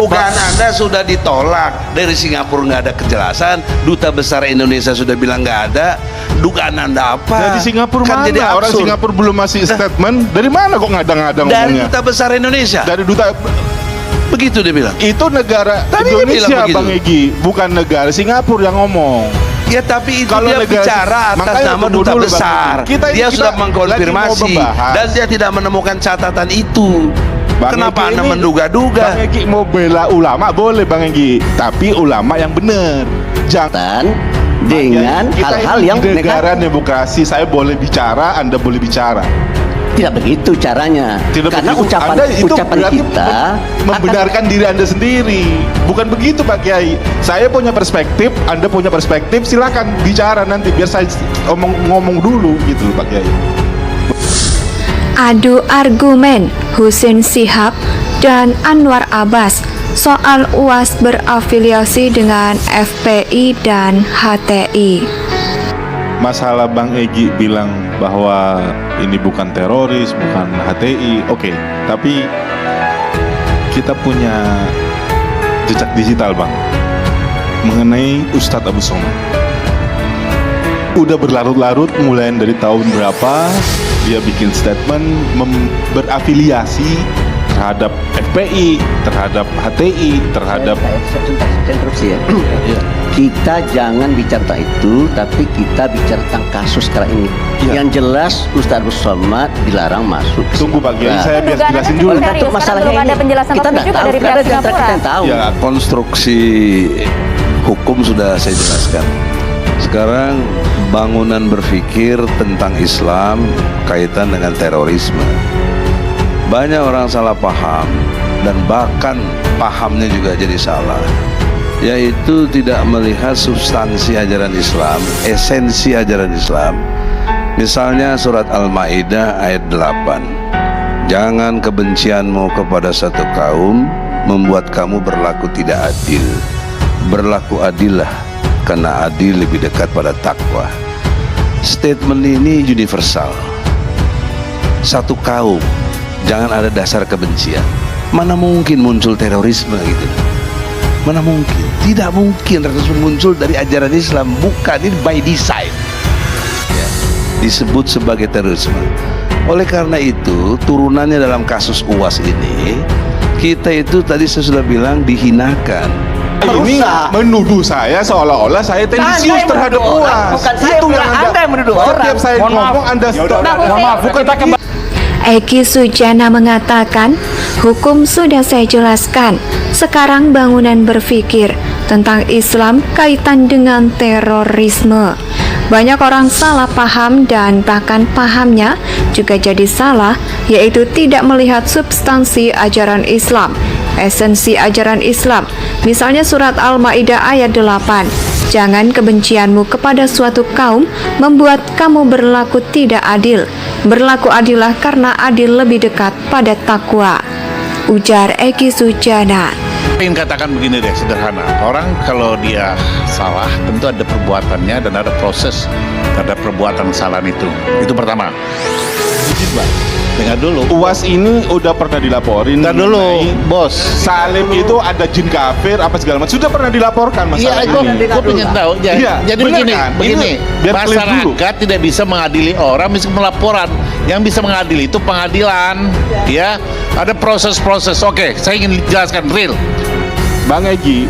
Bukan, Anda sudah ditolak dari Singapura, nggak ada kejelasan. Duta besar Indonesia sudah bilang nggak ada. Dugaan Anda apa? Dari Singapura kan mana? jadi Orang absurd. Singapura belum masih statement. Dari mana kok ngadang-ngadang Dari ngomongnya? duta besar Indonesia. Dari duta Begitu dia bilang. itu negara Tadi dia bilang Indonesia, begitu. Bang Egy, bukan negara Singapura yang ngomong. Ya tapi itu Kalau dia negara- bicara atas makanya nama tunggu duta dulu, Bang. besar. Kita Sudah lagi mau mengkonfirmasi membahas. dan dia tidak menemukan catatan itu. Bang Kenapa Egy Anda ini- menduga-duga? Bang Egy mau bela ulama boleh, Bang Egy, tapi ulama yang benar. Jangan dengan kita hal-hal ini yang negara negatif. demokrasi. Saya boleh bicara, Anda boleh bicara. Tidak begitu caranya. Tidak Karena begitu. ucapan Anda itu ucapan berarti kita membenarkan diri Anda sendiri. Bukan begitu, Pak Kiai. Saya punya perspektif, Anda punya perspektif. Silakan bicara nanti biar saya ngomong dulu gitu loh, Pak Kiai. Adu argumen Husin Shihab dan Anwar Abbas soal UAS berafiliasi dengan FPI dan HTI. Masalah Bang Egy bilang bahwa ini bukan teroris, bukan HTI, oke. Tapi kita punya jejak digital, Bang, mengenai Ustadz Abu Somad. Udah berlarut-larut mulai dari tahun berapa dia bikin statement berafiliasi terhadap FPI, terhadap HTI, terhadap saya interupsi ya. Kita jangan bicara tentang itu, tapi kita bicara tentang kasus sekarang ini. Iya. Yang jelas Ustadz Abu Somad dilarang masuk. Tunggu Pak Kiai, Nah, saya biar Dugaannya jelasin kan dulu. cukup Satu serius, masalahnya karena belum ini ada penjelasan kita resmi nggak juga tahu, dari tidak pihak ada di antara Singapura. kita yang tahu. Ya, konstruksi hukum sudah saya jelaskan. Sekarang bangunan berpikir tentang Islam kaitan dengan terorisme. Banyak orang salah paham dan bahkan pahamnya juga jadi salah, yaitu tidak melihat substansi ajaran Islam, esensi ajaran Islam. Misalnya surat Al-Maidah ayat 8. Jangan kebencianmu kepada satu kaum membuat kamu berlaku tidak adil. Berlaku adillah, karena adil lebih dekat pada takwa. Statement ini universal. Satu kaum, jangan ada dasar kebencian. Mana mungkin muncul terorisme gitu? Mana mungkin? Tidak mungkin terorisme muncul dari ajaran Islam. Bukan, ini by design ya, disebut sebagai terorisme. Oleh karena itu, turunannya dalam kasus UAS ini, kita itu tadi saya sudah bilang dihinakan. Ini menuduh saya seolah-olah saya tendensius terhadap UAS. Bukan saya, Itu bukan Anda yang menuduh orang. Setiap saya ngomong Anda stop. Eki Sujana mengatakan, hukum sudah saya jelaskan. Sekarang bangunan berpikir tentang Islam kaitan dengan terorisme. Banyak orang salah paham dan bahkan pahamnya juga jadi salah, yaitu tidak melihat substansi ajaran Islam, esensi ajaran Islam. Misalnya surat Al-Maidah ayat 8. Jangan kebencianmu kepada suatu kaum membuat kamu berlaku tidak adil. Berlaku adillah karena adil lebih dekat pada takwa. Ujar Eki Sujana. Ingin katakan begini deh, sederhana. Orang kalau dia salah tentu ada perbuatannya dan ada proses terhadap perbuatan kesalahan itu. Itu pertama. Izin, Pak. Dengar dulu. UAS ini udah pernah dilaporin. Dengar dulu, mengenai Bos. Salim itu ada jin kafir apa segala macam. Sudah pernah dilaporkan masalah Iya, ini. gue pengen tahu. Iya, Jadi bener begini, kan? begini. Ini biar clear dulu. Masyarakat tidak bisa mengadili orang, bisa melaporan. Yang bisa mengadili itu pengadilan. Ya, ada proses-proses. Oke, saya ingin jelaskan real. Bang Egy,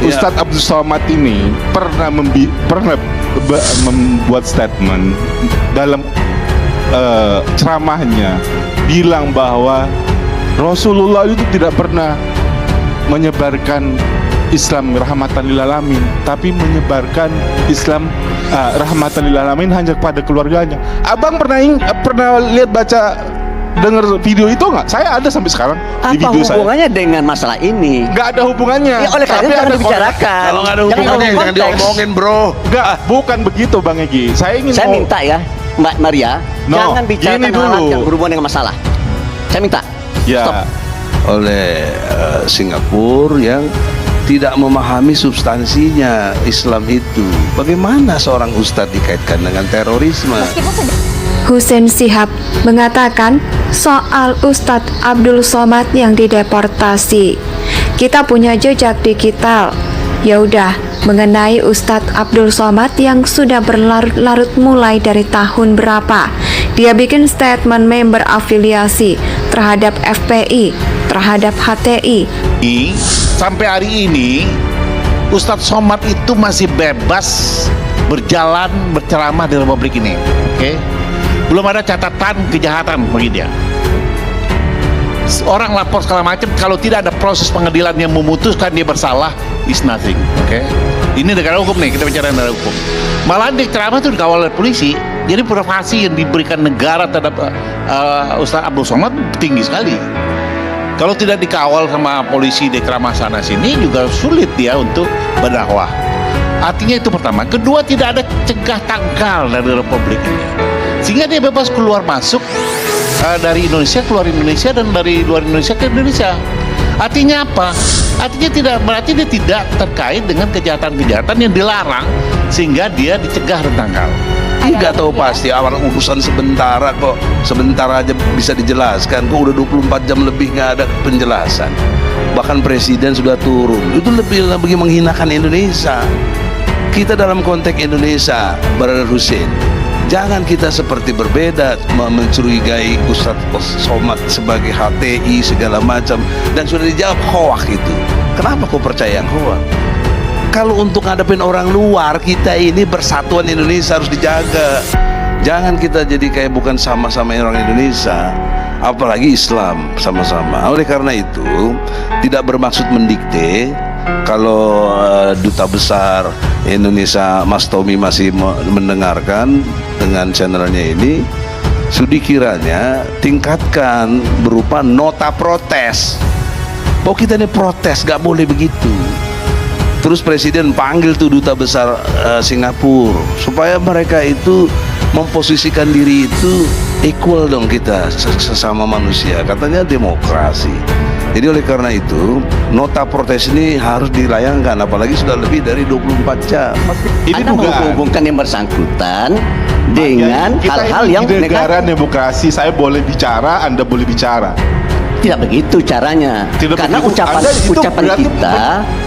Ustadz Abdul Somad ini pernah membuat statement dalam ceramahnya bilang bahwa Rasulullah itu tidak pernah menyebarkan Islam rahmatan lil alamin, tapi menyebarkan Islam rahmatan lil alamin hanya kepada keluarganya. Abang pernah lihat baca dengar video itu nggak? Saya ada sampai sekarang di Apa video saya. hubungannya dengan masalah ini? Nggak ada hubungannya. Ya, oleh karena Tapi itu jangan ada dibicarakan. Kalau nggak ada Jangan hubungannya ngomong jangan konteks. diomongin, bro. Nggak, bukan begitu Bang Egy. Saya Saya minta ya, Mbak Maria, No, jangan bicarakan gini hal-hal dulu. yang berhubungan dengan masalah. Saya minta. Ya. Stop. Oleh Singapura yang tidak memahami substansinya Islam itu. Bagaimana seorang ustadz dikaitkan dengan terorisme? Husin Shihab mengatakan soal Ustadz Abdul Somad yang dideportasi. kita punya jejak digital. Ya udah, mengenai Ustadz Abdul Somad yang sudah berlarut-larut mulai dari tahun berapa. Dia bikin statement member afiliasi terhadap FPI, terhadap HTI. Sampai hari ini Ustadz Somad itu masih bebas berjalan berceramah di Republik ini. Oke? Belum ada catatan kejahatan bagi dia. Orang lapor segala macam, kalau tidak ada proses pengadilan yang memutuskan dia bersalah, is nothing. Oke? Ini negara hukum nih, kita bicara negara hukum. Malahan dia ceramah itu dikawal oleh polisi. Jadi privasi yang diberikan negara terhadap Ustadz Abdul Somad tinggi sekali. Kalau tidak dikawal sama polisi di ceramah sana sini, juga sulit dia untuk berdakwah. Artinya itu pertama. Kedua, tidak ada cegah tangkal dari Republik ini, sehingga dia bebas keluar masuk dari Indonesia, keluar Indonesia, dan dari luar Indonesia ke Indonesia. Artinya apa? Artinya tidak berarti dia tidak terkait dengan kejahatan-kejahatan yang dilarang, sehingga dia dicegah dan tangkal. Tidak tahu pasti, awal urusan sementara kok, sebentar aja bisa dijelaskan. Kok udah 24 jam lebih nggak ada penjelasan. Bahkan presiden sudah turun. Itu lebih menghinakan Indonesia. Kita dalam konteks Indonesia, Brother Hussein, jangan kita seperti berbeda, mencurigai Ustadz Somad sebagai HTI segala macam, dan sudah dijawab hoak itu. Kenapa kau percaya yang hoak? Kalau untuk ngadepin orang luar, kita ini persatuan Indonesia harus dijaga. Jangan kita jadi kayak bukan sama-sama orang Indonesia, apalagi Islam sama-sama. Oleh karena itu, tidak bermaksud mendikte. Kalau Duta Besar Indonesia Mas Tommy masih mendengarkan dengan channelnya ini, sudi kiranya tingkatkan berupa nota protes. Oh, kita ini protes, gak boleh begitu. Terus presiden panggil tuh Duta Besar Singapura supaya mereka itu memposisikan diri itu equal dong, kita sesama manusia, katanya demokrasi. Jadi oleh karena itu nota protes ini harus dilayangkan, apalagi sudah lebih dari 24 jam. Ini Anda dugaan. menghubungkan yang bersangkutan dengan Kita hal-hal ini yang di negara negatif. demokrasi, saya boleh bicara, Anda boleh bicara. Tidak begitu caranya. Tidak Karena begitu. ucapan Anda itu ucapan berarti kita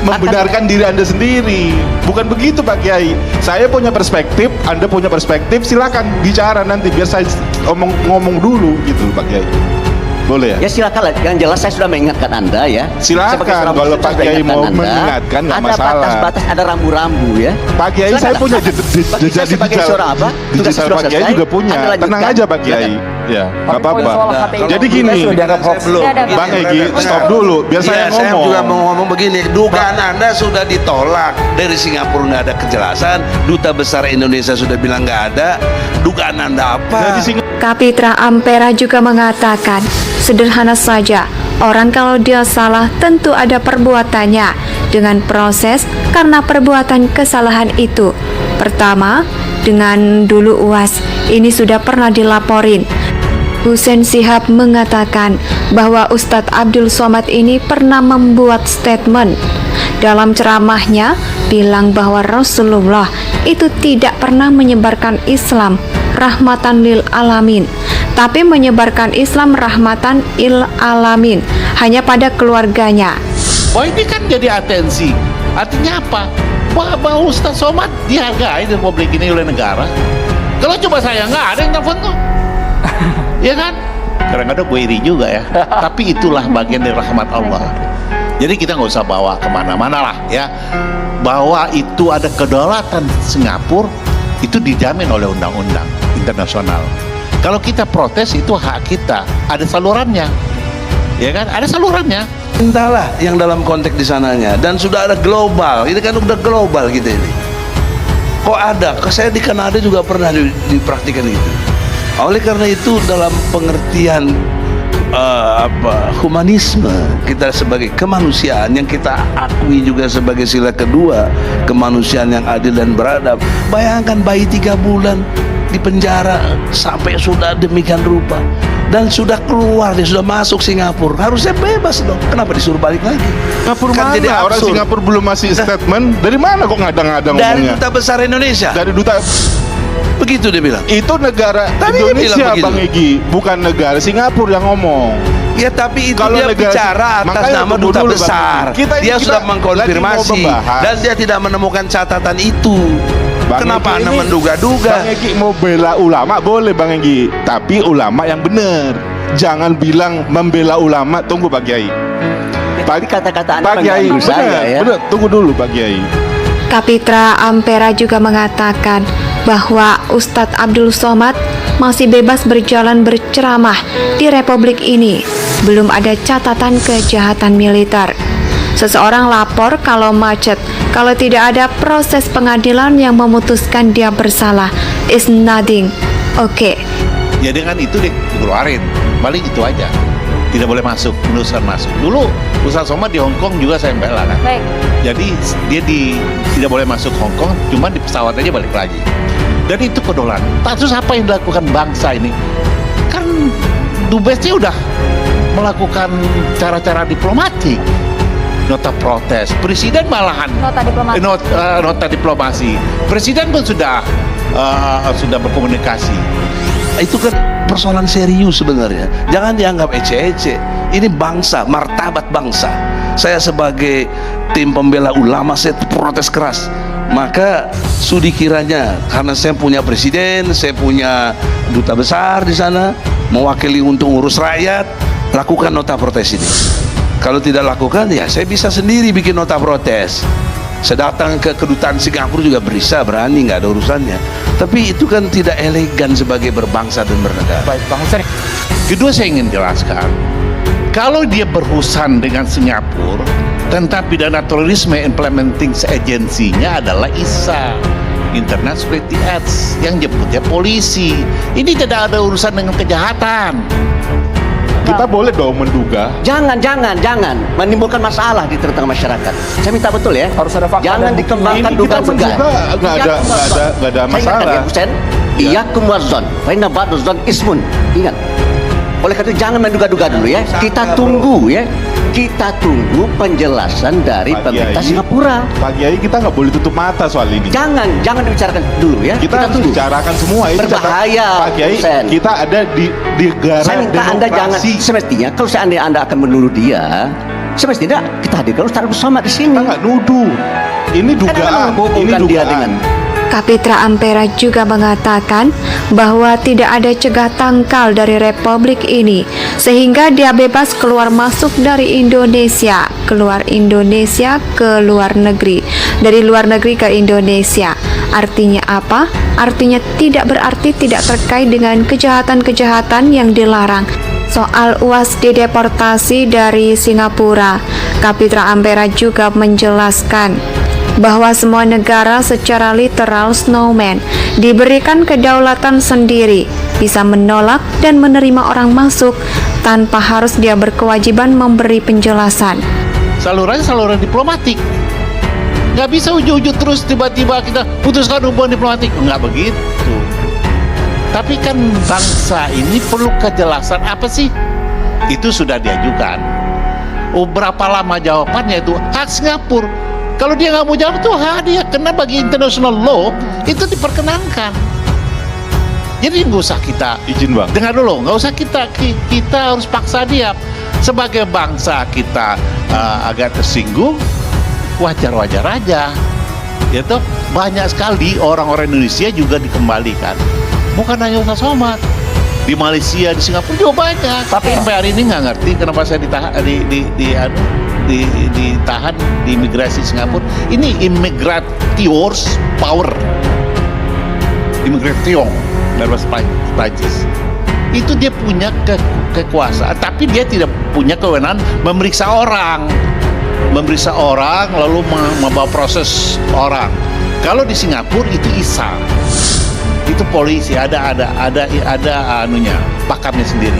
membenarkan diri Anda sendiri. Bukan begitu Pak Kiai. Saya punya perspektif, Anda punya perspektif, silakan bicara nanti biar saya ngomong dulu gitu Pak Kiai. Boleh ya? Ya silakan lah. Yang jelas saya sudah mengingatkan Anda ya. Silakan, Sebagai seorang kalau muslim, Pak saya sudah Kiai mau Anda. mengingatkan, nggak ada masalah. batas-batas, ada rambu-rambu ya. Pak Kiai, Silakan. saya punya Bagi jejak saya sebagai digital. seorang apa? Tugas Digital sudah Pak Kiai selesai. juga punya. Anda lanjutkan. Tenang aja Pak Kiai. Ya, nggak apa-apa. Jadi gini, Bang Egy, stop dulu, biar saya Saya ngomong. juga mau ngomong begini, dugaan Anda sudah ditolak. Dari Singapura nggak ada kejelasan, Duta Besar Indonesia sudah bilang nggak ada. Dugaan Anda apa? Jadi Kapitra Ampera juga mengatakan, sederhana saja, orang kalau dia salah tentu ada perbuatannya dengan proses karena perbuatan kesalahan itu. Pertama, dengan dulu UAS, ini sudah pernah dilaporin. Hussein Shihab mengatakan bahwa Ustadz Abdul Somad ini pernah membuat statement dalam ceramahnya bilang bahwa Rasulullah itu tidak pernah menyebarkan Islam rahmatan lil alamin, tapi menyebarkan Islam rahmatan lil alamin hanya pada keluarganya. Wah, ini kan jadi atensi. Artinya apa? Bahwa Ustadz Somad dihargai di Republik ini oleh negara. Kalau coba saya nggak ada yang telepon tuh. Ya kan? Kadang-kadang gue iri juga ya. Tapi itulah bagian dari rahmat Allah. Jadi kita nggak usah bawa kemana-mana lah ya. Bahwa itu ada kedaulatan Singapura, itu dijamin oleh undang-undang internasional. Kalau kita protes itu hak kita. Ada salurannya. Ya kan? Ada salurannya. Entahlah yang dalam konteks di sananya, dan sudah ada global. Ini kan udah global kita ini. Kok ada? Saya di Kanada juga pernah dipraktikan itu. Oleh karena itu dalam pengertian humanisme, kita sebagai kemanusiaan yang kita akui juga sebagai sila kedua, kemanusiaan yang adil dan beradab. Bayangkan bayi 3 bulan di penjara sampai sudah demikian rupa, dan sudah keluar, dia sudah masuk Singapura, harusnya bebas dong. Kenapa disuruh balik lagi? Singapura Kan mana? jadi Orang absurd. Singapura belum masih statement. Dari mana kok ngadang-ngadang Dari ngomongnya? Duta Besar Indonesia, Dari duta begitu dia bilang. itu negara Tadi dia bilang Indonesia begitu. Bang Egy, bukan negara Singapura yang ngomong. Ya tapi itu Kalau dia negara- bicara atas makanya nama tunggu duta dulu, Bang besar. Egy. Kita Sudah lagi mengkonfirmasi mau membahas. dan dia tidak menemukan catatan itu. Bang Kenapa Egy Anda ini- menduga-duga? Bang Egy mau bela ulama boleh Bang Egy, tapi ulama yang benar. Jangan bilang membela ulama. Tunggu Pak Kiai. Tapi kata-kata Anda Pak Kiai, mengganggu saya benar, ya. benar. Tunggu dulu Pak Kiai. Kapitra Ampera juga mengatakan bahwa Ustadz Abdul Somad masih bebas berjalan berceramah di Republik ini. Belum ada catatan kejahatan militer. Seseorang lapor kalau macet, kalau tidak ada proses pengadilan yang memutuskan dia bersalah. Is nothing. Oke. Ya dengan itu dikeluarin, balik itu aja. Tidak boleh masuk, meneruskan masuk. Dulu Ustaz Somad di Hong Kong juga saya bela kan. Baik. Jadi dia tidak boleh masuk Hong Kong, cuma di pesawat aja balik lagi. Dan itu kedolan. Terus apa yang dilakukan bangsa ini? Kan Dubesnya udah melakukan cara-cara diplomatik. Nota protes, presiden malahan Nota diplomasi. nota diplomasi. Presiden pun sudah berkomunikasi. Itu kan persoalan serius sebenarnya. Jangan dianggap ece-ece. Ini bangsa, martabat bangsa. Saya sebagai tim pembela ulama, saya protes keras. Maka sudi kiranya, karena saya punya presiden, saya punya duta besar di sana, mewakili untuk ngurus rakyat, lakukan nota protes ini. Kalau tidak lakukan, ya saya bisa sendiri bikin nota protes. Saya datang ke kedutaan Singapura juga bisa, berani, nggak ada urusannya. Tapi itu kan tidak elegan sebagai berbangsa dan bernegara. Baik, Bang Hussein. Kedua saya ingin jelaskan, kalau dia berurusan dengan Singapura tentang pidana terorisme, implementing agensinya adalah ISA, Internet Security Acts, yang jemputnya polisi. Ini tidak ada urusan dengan kejahatan. Kita boleh dong menduga. Jangan menimbulkan masalah di tengah masyarakat. Saya minta betul ya. Harus ada fakta Jangan dan bukti. dikembangkan Ini kita dugaan-dugaan. menduga, nggak ada Saya ingatkan masalah. ya, Husain. Iyakum wazon, fa inna ba'daz-zon ismun. Ingat. Oleh karena itu jangan menduga-duga dulu ya. Kita tunggu ya. Kita tunggu penjelasan dari Pak pemerintah Kiai, Singapura. Pak Kiai, kita nggak boleh tutup mata soal ini. Jangan dibicarakan dulu ya. Kita harus tunggu. bicarakan semua ini. Berbahaya, Pak Kiai, Hussein. kita ada di negara Saya minta Anda jangan, demokrasi. semestinya kalau seandainya Anda akan menuduh dia, semestinya kita hadirkan Ustaz bersama di sini. Kita nggak nuduh. Ini Kan Anda dugaan. Ini menghubungkan dia dugaan. dengan Kapitra Ampera juga mengatakan bahwa tidak ada cegah tangkal dari Republik ini sehingga dia bebas keluar masuk dari Indonesia, keluar Indonesia ke luar negeri, dari luar negeri ke Indonesia. Artinya apa? Artinya tidak berarti tidak terkait dengan kejahatan-kejahatan yang dilarang. Soal UAS dideportasi dari Singapura, Kapitra Ampera juga menjelaskan bahwa semua negara secara literal snowman diberikan kedaulatan sendiri, bisa menolak dan menerima orang masuk tanpa harus dia berkewajiban memberi penjelasan. Salurannya saluran diplomatik. Nggak bisa ujung-ujung terus tiba-tiba kita putuskan hubungan diplomatik. Nggak begitu. Tapi kan bangsa ini perlu kejelasan apa sih? Itu sudah diajukan. Berapa lama jawabannya itu? Hak Singapura. Kalau dia nggak mau jawab itu hak dia. Karena bagi international law itu diperkenankan. Jadi nggak usah kita Izin Bang. dengar dulu, nggak usah kita harus paksa dia. Sebagai bangsa kita agak tersinggung, wajar-wajar aja. Ya toh, banyak sekali orang-orang Indonesia juga dikembalikan. Bukan hanya Ustaz Somad. Di Malaysia, di Singapura juga banyak. Tapi sampai hari ini nggak ngerti kenapa saya ditahan ditahan di imigrasi Singapura. Ini immigrators power. Immigration dari bahasa Prancis. Itu dia punya kekuasaan, tapi dia tidak punya kewenangan memeriksa orang. Memeriksa orang lalu membawa proses orang. Kalau di Singapura itu ISA. Itu polisi ada anunya, pakamnya sendiri.